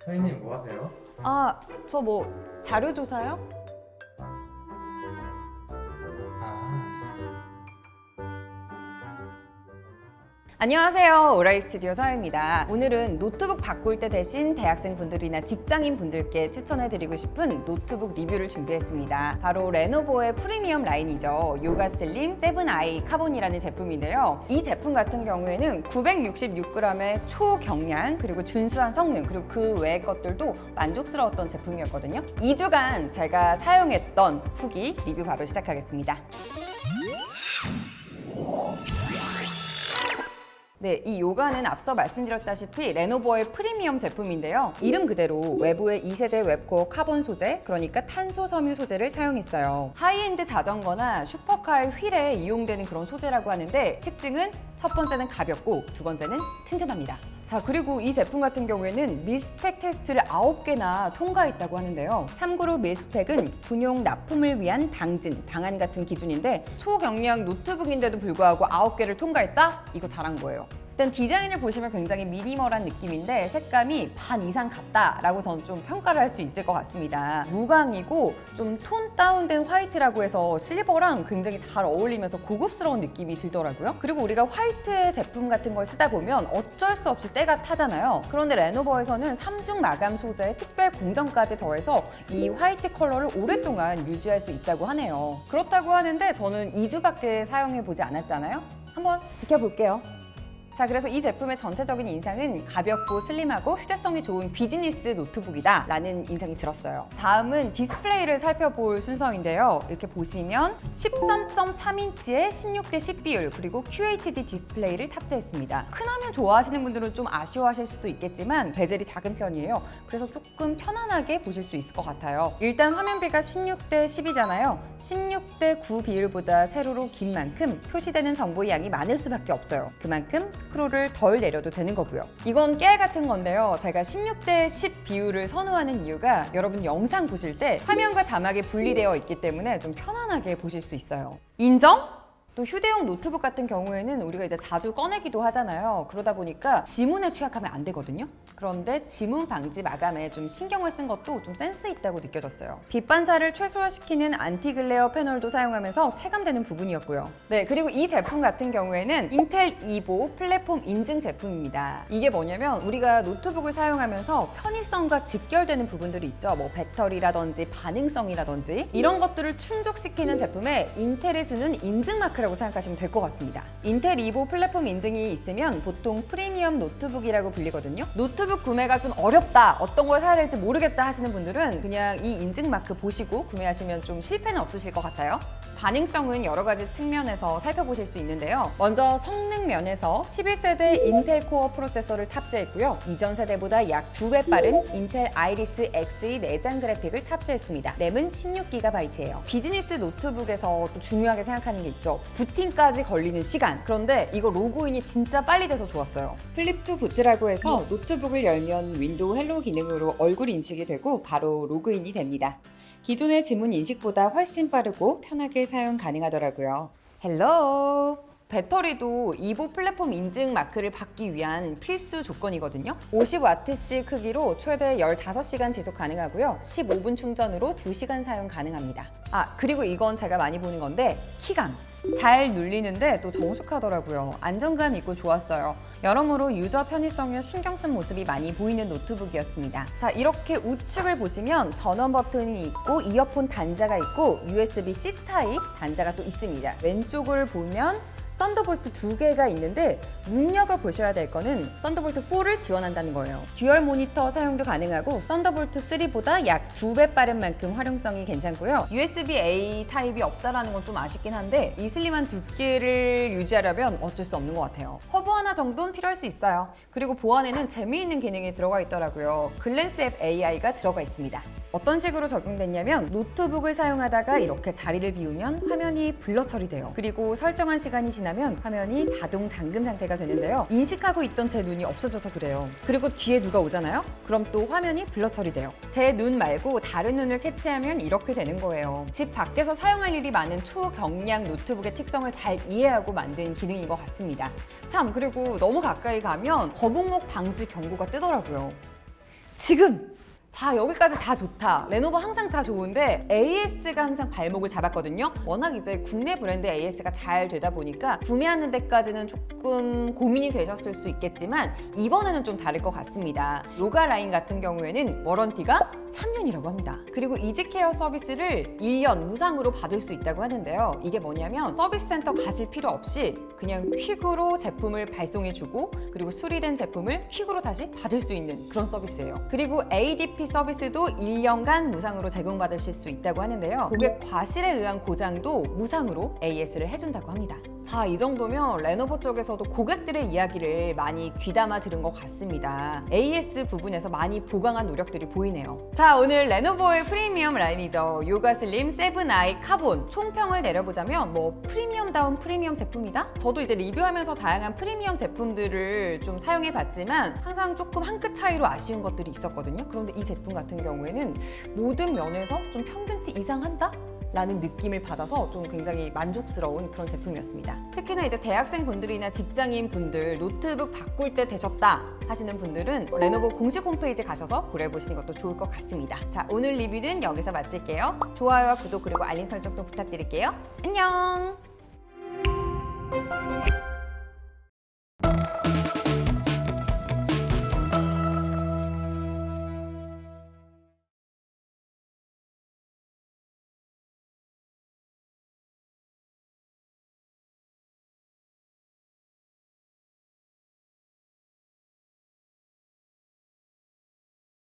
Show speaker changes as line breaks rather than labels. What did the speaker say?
서희님 뭐 하세요?
저 뭐 자료조사요?
아,
안녕하세요. 오라이 스튜디오 서입니다. 오늘은 노트북 바꿀 때 대신 대학생분들이나 직장인분들께 추천해드리고 싶은 노트북 리뷰를 준비했습니다. 바로 레노버의 프리미엄 라인이죠. 요가 슬림 7i 카본이라는 제품인데요. 이 제품 같은 경우에는 966g의 초경량 그리고 준수한 성능 그리고 그 외의 것들도 만족스러웠던 제품이었거든요. 2주간 제가 사용했던 후기 리뷰 바로 시작하겠습니다. 네, 이 요가는 앞서 말씀드렸다시피 레노버의 프리미엄 제품인데요. 이름 그대로 외부에 2세대 웹코어 카본 소재, 그러니까 탄소 섬유 소재를 사용했어요. 하이엔드 자전거나 슈퍼카의 휠에 이용되는 그런 소재라고 하는데 특징은 첫 번째는 가볍고 두 번째는 튼튼합니다. 자, 그리고 이 제품 같은 경우에는 밀스펙 테스트를 9개나 통과했다고 하는데요. 참고로 밀스펙은 군용 납품을 위한 방안 같은 기준인데 초경량 노트북인데도 불구하고 9개를 통과했다? 이거 잘한 거예요. 일단 디자인을 보시면 굉장히 미니멀한 느낌인데 색감이 반 이상 같다라고 저는 좀 평가를 할 수 있을 것 같습니다. 무광이고 좀 톤 다운된 화이트라고 해서 실버랑 굉장히 잘 어울리면서 고급스러운 느낌이 들더라고요. 그리고 우리가 화이트 제품 같은 걸 쓰다 보면 어쩔 수 없이 때가 타잖아요. 그런데 레노버에서는 3중 마감 소재에 특별 공정까지 더해서 이 화이트 컬러를 오랫동안 유지할 수 있다고 하네요. 그렇다고 하는데 저는 2주밖에 사용해보지 않았잖아요. 한번 지켜볼게요. 자, 그래서 이 제품의 전체적인 인상은 가볍고 슬림하고 휴대성이 좋은 비즈니스 노트북이다 라는 인상이 들었어요. 다음은 디스플레이를 살펴볼 순서인데요. 이렇게 보시면 13.3인치의 16대 10 비율 그리고 QHD 디스플레이를 탑재했습니다. 큰 화면 좋아하시는 분들은 좀 아쉬워하실 수도 있겠지만 베젤이 작은 편이에요. 그래서 조금 편안하게 보실 수 있을 것 같아요. 일단 화면비가 16대 10이잖아요. 16대 9 비율보다 세로로 긴 만큼 표시되는 정보의 양이 많을 수밖에 없어요. 그만큼 스크롤을 덜 내려도 되는 거고요. 이건 깨알 같은 건데요. 제가 16대 10 비율을 선호하는 이유가 여러분 영상 보실 때 화면과 자막이 분리되어 있기 때문에 좀 편안하게 보실 수 있어요. 인정? 또 휴대용 노트북 같은 경우에는 우리가 이제 자주 꺼내기도 하잖아요. 그러다 보니까 지문에 취약하면 안 되거든요. 그런데 지문 방지 마감에 좀 신경을 쓴 것도 좀 센스 있다고 느껴졌어요. 빛 반사를 최소화시키는 안티 글레어 패널도 사용하면서 체감되는 부분이었고요. 네, 그리고 이 제품 같은 경우에는 인텔 이보 플랫폼 인증 제품입니다. 이게 뭐냐면 우리가 노트북을 사용하면서 편의성과 직결되는 부분들이 있죠. 뭐 배터리라든지 반응성이라든지 이런 것들을 충족시키는 제품에 인텔이 주는 인증 마크를 라고 생각하시면 될 것 같습니다. 인텔 이보 플랫폼 인증이 있으면 보통 프리미엄 노트북이라고 불리거든요. 노트북 구매가 좀 어렵다, 어떤 걸 사야 될지 모르겠다 하시는 분들은 그냥 이 인증 마크 보시고 구매하시면 좀 실패는 없으실 것 같아요. 반응성은 여러 가지 측면에서 살펴보실 수 있는데요. 먼저 성능 면에서 11세대 인텔 코어 프로세서를 탑재했고요. 이전 세대보다 약 2배 빠른 인텔 아이리스 Xe 내장 그래픽을 탑재했습니다. 램은 16GB예요. 비즈니스 노트북에서 또 중요하게 생각하는 게 있죠. 부팅까지 걸리는 시간. 그런데 이거 로그인이 진짜 빨리 돼서 좋았어요. 플립 투 부트라고 해서 노트북을 열면 윈도우 헬로 기능으로 얼굴 인식이 되고 바로 로그인이 됩니다. 기존의 지문 인식보다 훨씬 빠르고 편하게 사용 가능하더라고요. 헬로! 배터리도 이보 플랫폼 인증 마크를 받기 위한 필수 조건이거든요. 50W씩 크기로 최대 15시간 지속 가능하고요. 15분 충전으로 2시간 사용 가능합니다. 그리고 이건 제가 많이 보는 건데 키감. 잘 눌리는데 또 정숙하더라고요. 안정감 있고 좋았어요. 여러모로 유저 편의성에 신경 쓴 모습이 많이 보이는 노트북이었습니다. 자, 이렇게 우측을 보시면 전원 버튼이 있고 이어폰 단자가 있고 USB-C 타입 단자가 또 있습니다. 왼쪽을 보면 썬더볼트 2개가 있는데 눈여겨보셔야 될 거는 썬더볼트 4를 지원한다는 거예요. 듀얼 모니터 사용도 가능하고 썬더볼트 3보다 약 2배 빠른 만큼 활용성이 괜찮고요. USB-A 타입이 없다는 건 좀 아쉽긴 한데 이 슬림한 두께를 유지하려면 어쩔 수 없는 것 같아요. 허브 하나 정도는 필요할 수 있어요. 그리고 보안에는 재미있는 기능이 들어가 있더라고요. 글랜스 앱 AI가 들어가 있습니다. 어떤 식으로 적용됐냐면 노트북을 사용하다가 이렇게 자리를 비우면 화면이 블러 처리돼요. 그리고 설정한 시간이 지나면 화면이 자동 잠금 상태가 되는데요. 인식하고 있던 제 눈이 없어져서 그래요. 그리고 뒤에 누가 오잖아요? 그럼 또 화면이 블러 처리돼요. 제 눈 말고 다른 눈을 캐치하면 이렇게 되는 거예요. 집 밖에서 사용할 일이 많은 초경량 노트북의 특성을 잘 이해하고 만든 기능인 것 같습니다. 참, 그리고 너무 가까이 가면 거북목 방지 경고가 뜨더라고요. 지금! 자, 여기까지 다 좋다. 레노버 항상 다 좋은데 AS가 항상 발목을 잡았거든요. 워낙 이제 국내 브랜드 AS가 잘 되다 보니까 구매하는 데까지는 조금 고민이 되셨을 수 있겠지만 이번에는 좀 다를 것 같습니다. 요가 라인 같은 경우에는 워런티가 3년이라고 합니다. 그리고 이지케어 서비스를 1년 무상으로 받을 수 있다고 하는데요. 이게 뭐냐면 서비스 센터 가실 필요 없이 그냥 퀵으로 제품을 발송해주고 그리고 수리된 제품을 퀵으로 다시 받을 수 있는 그런 서비스예요. 그리고 ADP 서비스도 1년간 무상으로 제공받으실 수 있다고 하는데요. 고객 과실에 의한 고장도 무상으로 AS를 해준다고 합니다. 자, 이 정도면 레노버 쪽에서도 고객들의 이야기를 많이 귀담아 들은 것 같습니다. AS 부분에서 많이 보강한 노력들이 보이네요. 자, 오늘 레노버의 프리미엄 라인이죠. 요가 슬림 7i 카본 총평을 내려보자면 뭐 프리미엄다운 프리미엄 제품이다? 저도 이제 리뷰하면서 다양한 프리미엄 제품들을 좀 사용해 봤지만 항상 조금 한 끗 차이로 아쉬운 것들이 있었거든요. 그런데 이 제품 같은 경우에는 모든 면에서 좀 평균치 이상한다? 라는 느낌을 받아서 좀 굉장히 만족스러운 그런 제품이었습니다. 특히나 이제 대학생 분들이나 직장인 분들 노트북 바꿀 때 되셨다 하시는 분들은 레노버 공식 홈페이지 가셔서 고려해보시는 것도 좋을 것 같습니다. 자, 오늘 리뷰는 여기서 마칠게요. 좋아요와 구독 그리고 알림 설정도 부탁드릴게요. 안녕!